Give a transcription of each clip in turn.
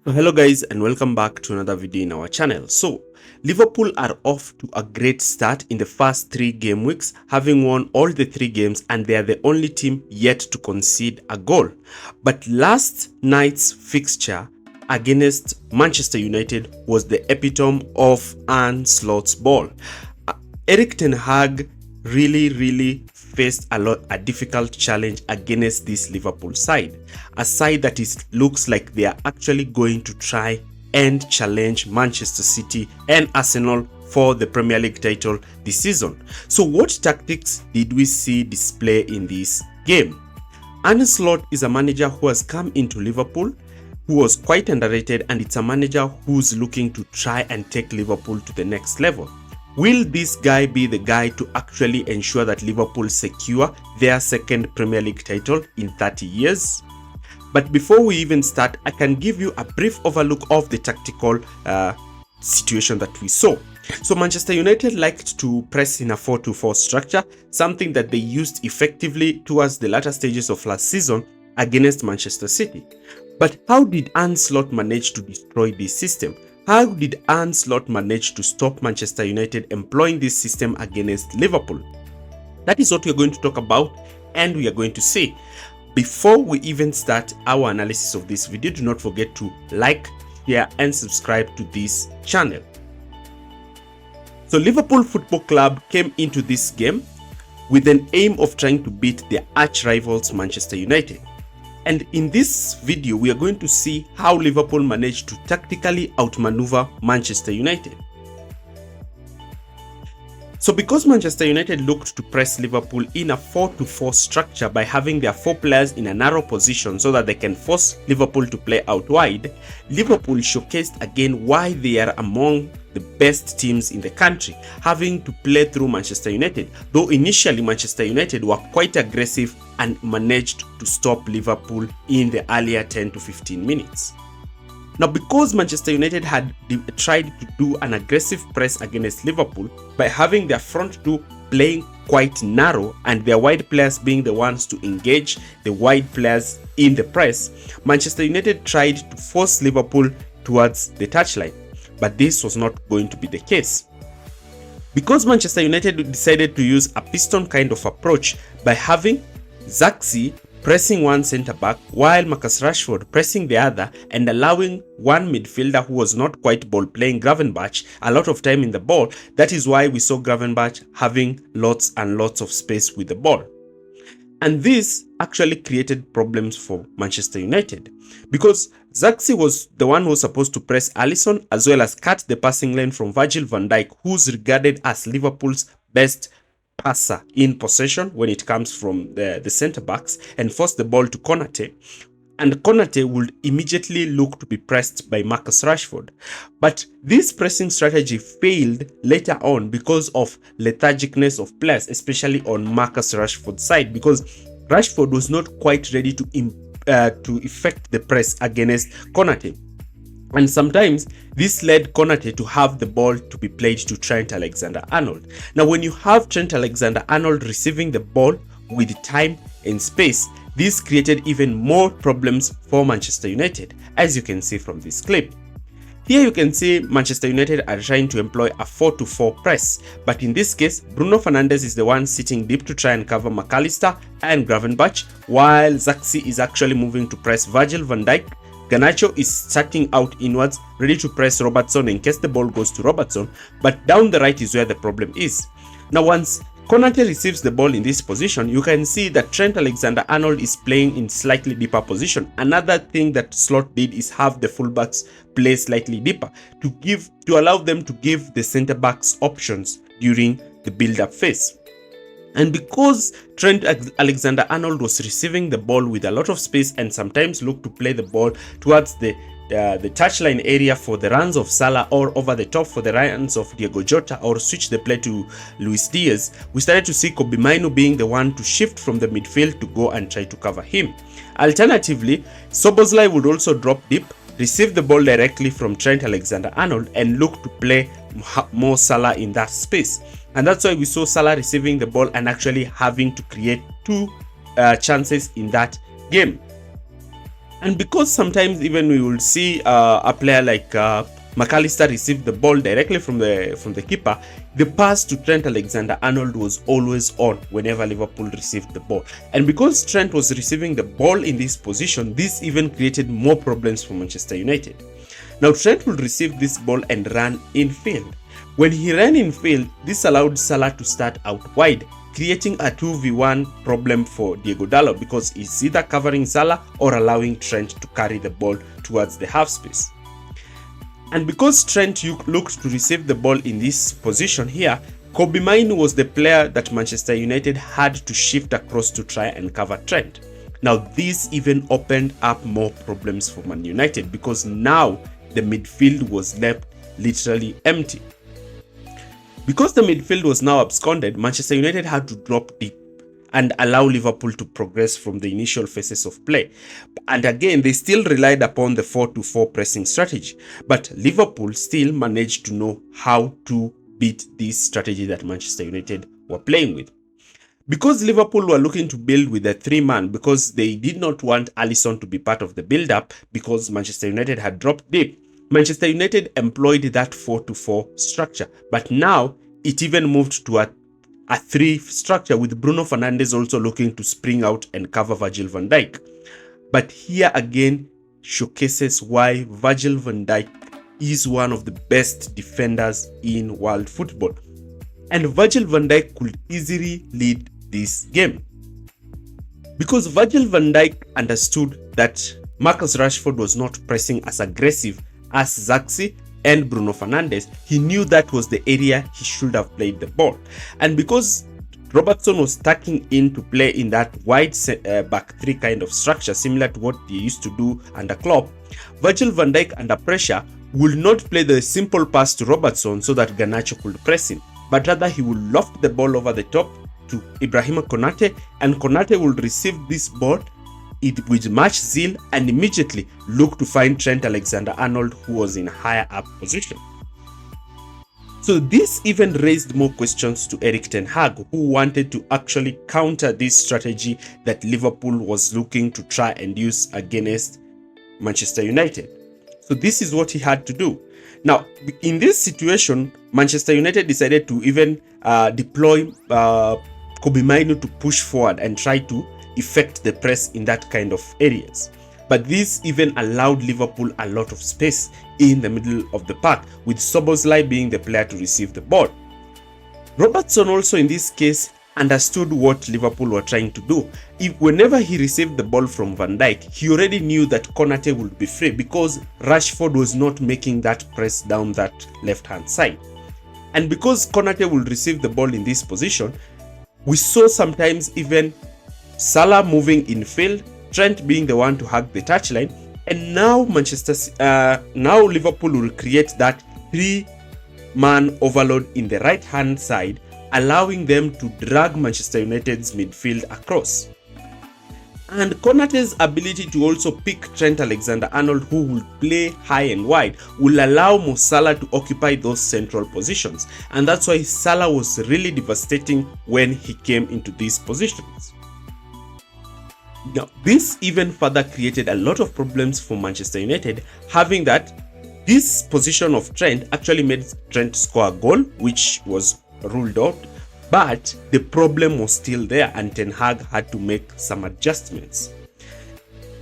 So hello guys, and welcome back to another video in our channel. So Liverpool are off to a great start in the first 3 game weeks, having won all the 3 games, and they are the only team yet to concede a goal. But last night's fixture against Manchester United was the epitome of Arne Slot's ball. Erik ten Hag really faced a difficult challenge against this Liverpool side, a side that looks like they are actually going to try and challenge Manchester City and Arsenal for the Premier League title this season. So what tactics did we see display in this game? Arne Slot is a manager who has come into Liverpool, who was quite underrated, and it's a manager who's looking to try and take Liverpool to the next level. Will this guy be the guy to actually ensure that Liverpool secure their second Premier League title in 30 years? But before we even start, I can give you a brief overlook of the tactical situation that we saw. So Manchester United liked to press in a 4-2-4 structure, something that they used effectively towards the latter stages of last season against Manchester City. But how did Arne Slot manage to destroy this system? How did Arne Slot manage to stop Manchester United employing this system against Liverpool? That is what we are going to talk about, and we are going to see. Before we even start our analysis of this video, do not forget to like, share and subscribe to this channel. So Liverpool Football Club came into this game with an aim of trying to beat their arch rivals Manchester United. And in this video, we are going to see how Liverpool managed to tactically outmaneuver Manchester United. So because Manchester United looked to press Liverpool in a 4-2-4 structure by having their 4 players in a narrow position so that they can force Liverpool to play out wide, Liverpool showcased again why they are among the best teams in the country, having to play through Manchester United, though initially Manchester United were quite aggressive and managed to stop Liverpool in the earlier 10 to 15 minutes. Now, because Manchester United had tried to do an aggressive press against Liverpool by having their front 2 playing quite narrow and their wide players being the ones to engage the wide players in the press, Manchester United tried to force Liverpool towards the touchline. But this was not going to be the case. Because Manchester United decided to use a piston kind of approach by having Zirkzee pressing one centre-back while Marcus Rashford pressing the other and allowing one midfielder who was not quite ball-playing, Gravenberch, a lot of time in the ball. That is why we saw Gravenberch having lots and lots of space with the ball. And this actually created problems for Manchester United because Zirkzee was the one who was supposed to press Alisson as well as cut the passing lane from Virgil van Dijk, who's regarded as Liverpool's best passer in possession when it comes from the centre-backs, and force the ball to Konate. And Konate would immediately look to be pressed by Marcus Rashford. But this pressing strategy failed later on because of lethargicness of players, especially on Marcus Rashford's side, because Rashford was not quite ready to effect the press against Konate. And sometimes this led Konate to have the ball to be played to Trent Alexander-Arnold. Now, when you have Trent Alexander-Arnold receiving the ball with time and space, this created even more problems for Manchester United, as you can see from this clip. Here you can see Manchester United are trying to employ a 4-2-4 press, but in this case, Bruno Fernandes is the one sitting deep to try and cover McAllister and Gravenberch, while Zirkzee is actually moving to press Virgil van Dijk. Garnacho is starting out inwards, ready to press Robertson in case the ball goes to Robertson, but down the right is where the problem is. Now, once Konate receives the ball in this position, you can see that Trent Alexander-Arnold is playing in slightly deeper position. Another thing that Slot did is have the fullbacks play slightly deeper to allow them to give the centre-backs options during the build-up phase. And because Trent Alexander-Arnold was receiving the ball with a lot of space and sometimes looked to play the ball towards the touchline area for the runs of Salah or over the top for the runs of Diogo Jota, or switch the play to Luis Diaz, we started to see Kobbie Mainoo being the one to shift from the midfield to go and try to cover him. Alternatively, Szoboszlai would also drop deep, receive the ball directly from Trent Alexander-Arnold and look to play Mo Salah in that space. And that's why we saw Salah receiving the ball and actually having to create 2 chances in that game. And because sometimes even we will see a player like McAllister receive the ball directly from the keeper, the pass to Trent Alexander-Arnold was always on whenever Liverpool received the ball. And because Trent was receiving the ball in this position, this even created more problems for Manchester United. Now Trent will receive this ball and run infield. When he ran infield, this allowed Salah to start out wide, creating a 2v1 problem for Diego Dalot because he's either covering Salah or allowing Trent to carry the ball towards the half space. And because Trent looked to receive the ball in this position here, Kobbie Mainoo was the player that Manchester United had to shift across to try and cover Trent. Now this even opened up more problems for Man United because now the midfield was left literally empty. Because the midfield was now absconded, Manchester United had to drop deep and allow Liverpool to progress from the initial phases of play. And again, they still relied upon the 4-2-4 pressing strategy, but Liverpool still managed to know how to beat this strategy that Manchester United were playing with. Because Liverpool were looking to build with a 3-man because they did not want Alisson to be part of the build-up because Manchester United had dropped deep, Manchester United employed that 4-2-4 structure, but now it even moved to a 3 structure with Bruno Fernandes also looking to spring out and cover Virgil van Dijk. But here again showcases why Virgil van Dijk is one of the best defenders in world football. And Virgil van Dijk could easily lead this game. Because Virgil van Dijk understood that Marcus Rashford was not pressing as aggressive as Zirkzee and Bruno Fernandes, he knew that was the area he should have played the ball. And because Robertson was tucking in to play in that wide back 3 kind of structure, similar to what he used to do under Klopp, Virgil van Dijk under pressure will not play the simple pass to Robertson so that Garnacho could press him, but rather he will loft the ball over the top to Ibrahima Konate, and Konate will receive this ball with much zeal and immediately look to find Trent Alexander-Arnold, who was in higher up position. So this even raised more questions to Erik ten Hag, who wanted to actually counter this strategy that Liverpool was looking to try and use against Manchester United. So this is what he had to do. Now, in this situation, Manchester United decided to even deploy Kobbie Mainoo to push forward and try to effect the press in that kind of areas. But this even allowed Liverpool a lot of space in the middle of the park, with Szoboszlai being the player to receive the ball. Robertson also in this case understood what Liverpool were trying to do. Whenever he received the ball from Van Dijk, he already knew that Konate would be free because Rashford was not making that press down that left-hand side. And because Konate will receive the ball in this position, we saw sometimes even Salah moving in field, Trent being the one to hug the touchline, and now Liverpool will create that 3-man overload in the right-hand side, allowing them to drag Manchester United's midfield across. And Konate's ability to also pick Trent Alexander-Arnold, who will play high and wide, will allow Mo Salah to occupy those central positions. And that's why Salah was really devastating when he came into these positions. Now, this even further created a lot of problems for Manchester United, having that this position of Trent actually made Trent score a goal, which was ruled out. But the problem was still there and Ten Hag had to make some adjustments.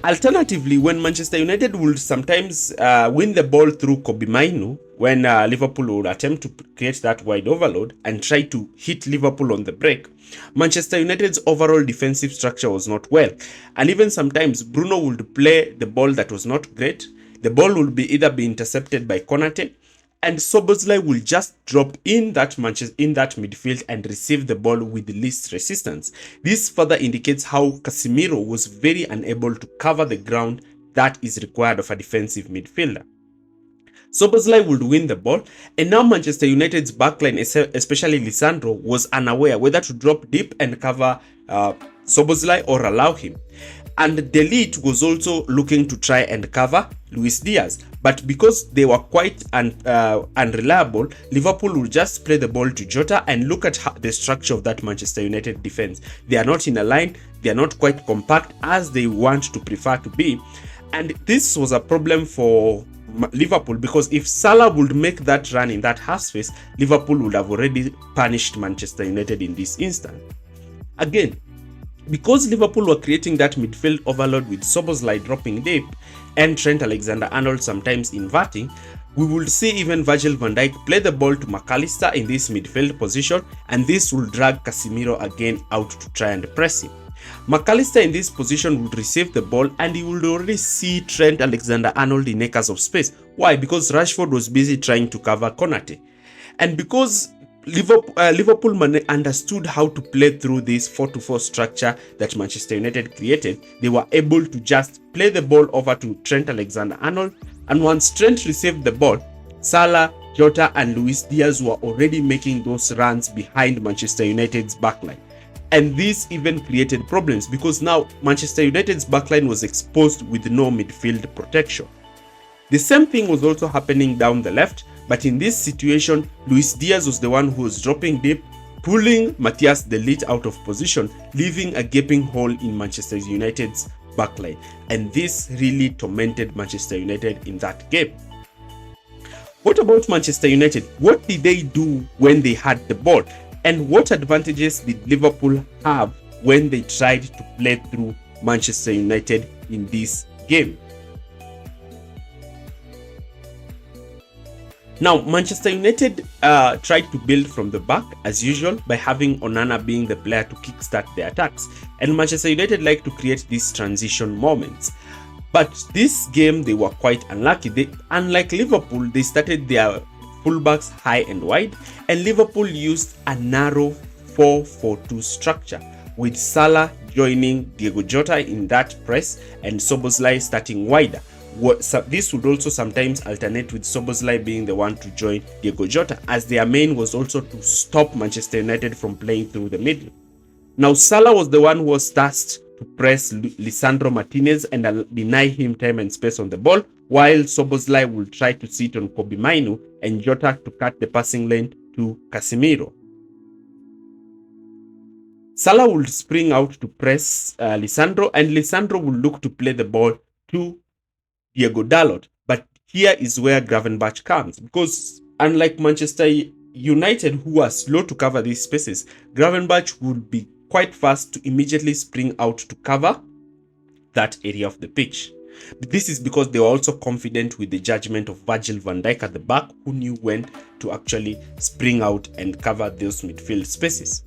Alternatively, when Manchester United would sometimes win the ball through Kobbie Mainoo, when Liverpool would attempt to create that wide overload and try to hit Liverpool on the break, Manchester United's overall defensive structure was not well. And even sometimes Bruno would play the ball that was not great. The ball would either be intercepted by Konate, and Szoboszlai will just drop in that midfield and receive the ball with the least resistance. This further indicates how Casemiro was very unable to cover the ground that is required of a defensive midfielder. Szoboszlai would win the ball, and now Manchester United's backline, especially Lisandro, was unaware whether to drop deep and cover Szoboszlai or allow him. And De Ligt was also looking to try and cover Luis Diaz. But because they were quite unreliable, Liverpool would just play the ball to Jota, and look at the structure of that Manchester United defense. They are not in a line, they are not quite compact as they want to prefer to be. And this was a problem for Liverpool, because if Salah would make that run in that half space, Liverpool would have already punished Manchester United in this instant. Again, because Liverpool were creating that midfield overload with Szoboszlai dropping deep and Trent Alexander-Arnold sometimes inverting, we will see even Virgil van Dijk play the ball to McAllister in this midfield position, and this will drag Casemiro again out to try and press him. McAllister in this position would receive the ball, and he would already see Trent Alexander-Arnold in acres of space. Why? Because Rashford was busy trying to cover Konate. And because Liverpool understood how to play through this 4-4 structure that Manchester United created, they were able to just play the ball over to Trent Alexander-Arnold, and once Trent received the ball, Salah, Jota and Luis Diaz were already making those runs behind Manchester United's backline. And this even created problems, because now Manchester United's backline was exposed with no midfield protection. The same thing was also happening down the left, but in this situation, Luis Diaz was the one who was dropping deep, pulling Matthias de Ligt out of position, leaving a gaping hole in Manchester United's backline. And this really tormented Manchester United in that game. What about Manchester United? What did they do when they had the ball? And what advantages did Liverpool have when they tried to play through Manchester United in this game? Now, Manchester United tried to build from the back as usual by having Onana being the player to kickstart their attacks. And Manchester United like to create these transition moments. But this game, they were quite unlucky. Unlike Liverpool, they started their fullbacks high and wide, and Liverpool used a narrow 4-4-2 structure with Salah joining Diogo Jota in that press and Szoboszlai starting wider. This would also sometimes alternate with Szoboszlai being the one to join Diogo Jota, as their main was also to stop Manchester United from playing through the middle. Now Salah was the one who was tasked to press Lisandro Martinez and deny him time and space on the ball, while Szoboszlai will try to sit on Kobbie Mainoo and Jota to cut the passing lane to Casemiro. Salah will spring out to press Lisandro, and Lisandro will look to play the ball to Diego Dalot. But here is where Gravenberch comes, because unlike Manchester United, who are slow to cover these spaces, Gravenberch would be quite fast to immediately spring out to cover that area of the pitch. But this is because they were also confident with the judgment of Virgil van Dijk at the back, who knew when to actually spring out and cover those midfield spaces.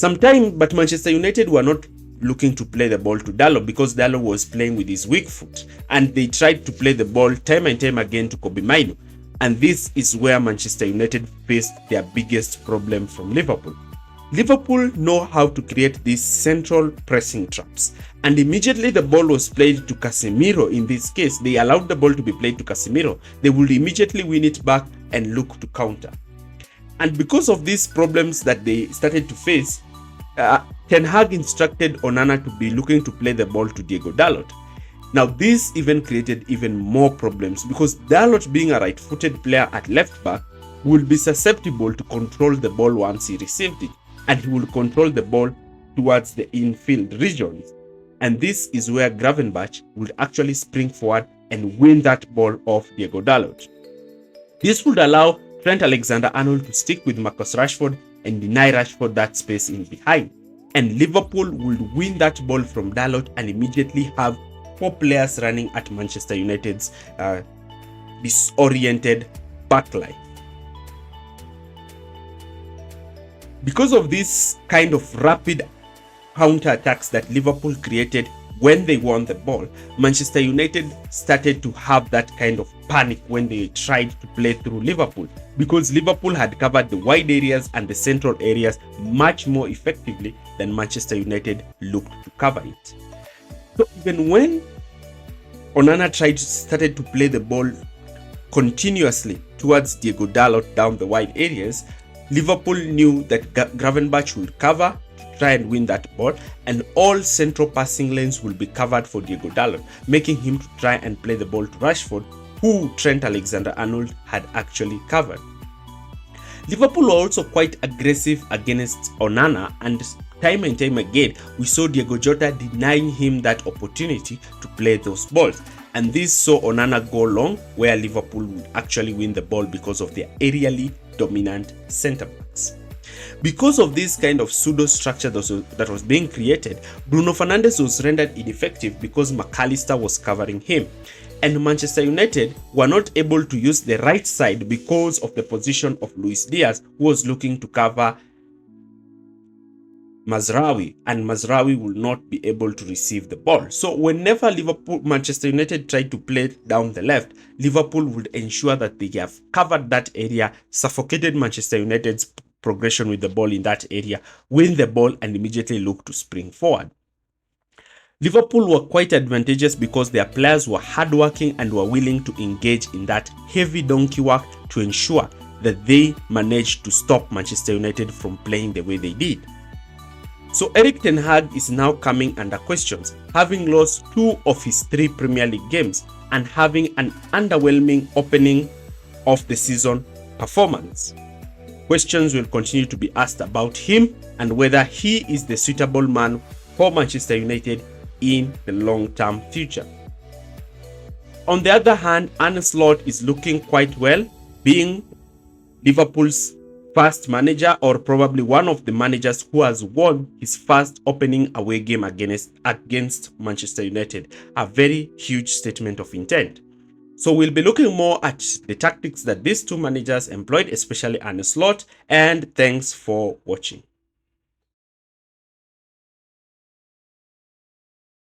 But Manchester United were not looking to play the ball to Dalot, because Dalot was playing with his weak foot, and they tried to play the ball time and time again to Kobbie Mainoo. And this is where Manchester United faced their biggest problem from Liverpool. Liverpool know how to create these central pressing traps, and immediately the ball was played to Casemiro. In this case, they allowed the ball to be played to Casemiro. They would immediately win it back and look to counter. And because of these problems that they started to face, Ten Hag instructed Onana to be looking to play the ball to Diego Dalot. Now this even created even more problems, because Dalot, being a right-footed player at left back, will be susceptible to control the ball once he received it, and he will control the ball towards the infield regions. And this is where Gravenberch would actually spring forward and win that ball off Diego Dalot. This would allow Trent Alexander-Arnold to stick with Marcus Rashford and deny Rashford that space in behind. And Liverpool would win that ball from Dalot and immediately have 4 players running at Manchester United's disoriented backline. Because of this kind of rapid counter-attacks that Liverpool created when they won the ball, Manchester United started to have that kind of panic when they tried to play through Liverpool, because Liverpool had covered the wide areas and the central areas much more effectively than Manchester United looked to cover it. So even when Onana started to play the ball continuously towards Diego Dalot down the wide areas, Liverpool knew that Gravenberch would cover to try and win that ball, and all central passing lanes will be covered for Diego Dalot, making him to try and play the ball to Rashford, who Trent Alexander-Arnold had actually covered. Liverpool were also quite aggressive against Onana and time and time again, we saw Diego Jota denying him that opportunity to play those balls. And this saw Onana go long, where Liverpool would actually win the ball because of their aerially dominant centre backs. Because of this kind of pseudo structure that was being created, Bruno Fernandes was rendered ineffective because McAllister was covering him. And Manchester United were not able to use the right side because of the position of Luis Diaz, who was looking to cover Mazraoui, and Mazraoui will not be able to receive the ball. So whenever Manchester United tried to play down the left, Liverpool would ensure that they have covered that area, suffocated Manchester United's progression with the ball in that area, win the ball, and immediately look to spring forward. Liverpool were quite advantageous because their players were hardworking and were willing to engage in that heavy donkey work to ensure that they managed to stop Manchester United from playing the way they did. So Erik ten Hag is now coming under questions, having lost 2 of his 3 Premier League games and having an underwhelming opening of the season performance. Questions will continue to be asked about him and whether he is the suitable man for Manchester United in the long-term future. On the other hand, Arne is looking quite well, being Liverpool's first manager, or probably one of the managers who has won his first opening away game against Manchester United. A very huge statement of intent. So we'll be looking more at the tactics that these two managers employed, especially Arne Slot, and thanks for watching.